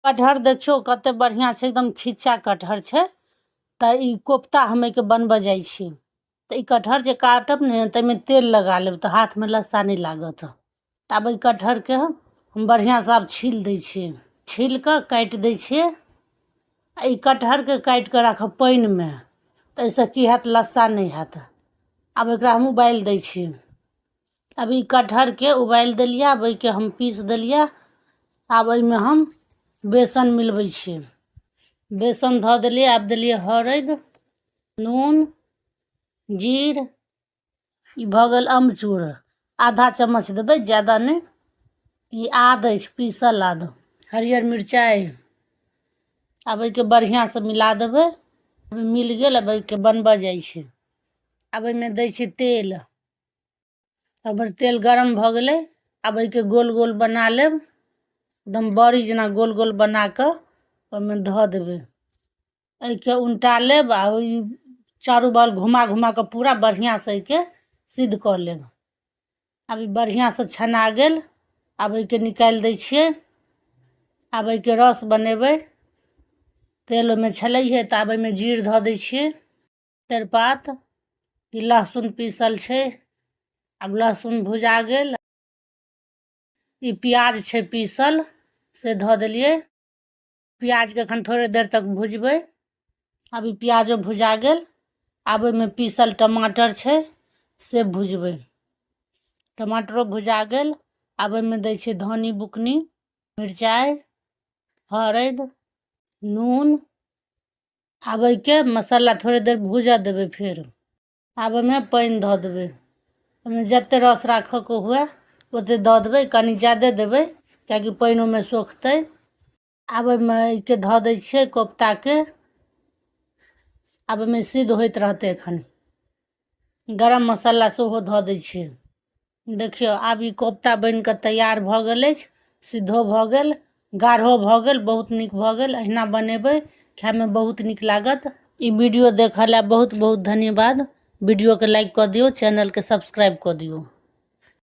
कटहर देखियो कते बढ़िया छै, एकदम खिच्चा कटहर छै। त ई कोफ्ता हमे के बनब जाय छी। त ई कटहर जे काटब ने तमे तेल लगा लेब त हाथ में लस्सा नहीं लागत। अब ई कटहर के हम बढ़िया से अब छील दै छियै। छील के काट दै छियै। ई कटहर के काट के राखब पानी में, त ऐसे की हैत लस्सा नहीं हैत। अब एकरा हम उबाल दै छियै। अब ई कटहर के उबाल देलिए। अब के हम पीस देलिए। अब में हम बेसन मिलबै छियै। बेसन धो देलिए। अब देलिए हरद, नून, जीर, ई भ गेल अमचूर आधा चम्मच देबै, ज्यादा नहीं। ई आद अछि पीसल आद, हरियर मिरचाई। अब के बढ़िया से मिला देबै। मिल गेल। अब के बनब जाय छै। अब में दै छी तेल। अब तेल गरम भ गेलै। अब के गोल गोल बना लेब, एकदम बड़ी जना गोल गोल बना के ओमे धो देबै। के उल्टा लेब आ चारू बगल घुमा घुमा के पूरा बढ़िया से के सिद्ध कर लेब। अब बढ़िया से छना गेल। अब के निकाल दै छियै। अब के रस बनेबै। तेल में छलै है त अब में जीर धो दै छियै, तेजपात, लहसुन पीसल छै। अब लहसुन भुजा गेल। ई प्याज छै पीसल से धो देलिए। प्याज के अखन थोड़े देर तक भुजबै। अब ई प्याजो भुजा गेल। अब में पीसल टमाटर छै से भुजबै। टमाटरो भुजा गेल। अब में दै छियै धनी बुकनी, मिरचाई, हरद, नून। अब के मसाला थोड़े देर भुजा देबै। फिर अब में पानी धो देबै। ओमे जते रस राख के हुए ओते दो देबै, कनी ज्यादा देबै कियाकि पानी में सोखतै। अब में के धो दै छियै कोफ्ता के। अब में सिद्ध होइत रहते। एखन गरम मसाला सेहो धो दै छियै। देखियो अब ई कोफ्ता बन के तैयार भ गेल अछि। सिद्धो भ गेल, गाढ़ो भ गेल, बहुत निक भ गेल। अहिना बनेबै, खाय में बहुत निक लागत। ई वीडियो देखला बहुत बहुत धन्यवाद। वीडियो के लाइक कर दियो, चैनल के सब्सक्राइब कर दियो।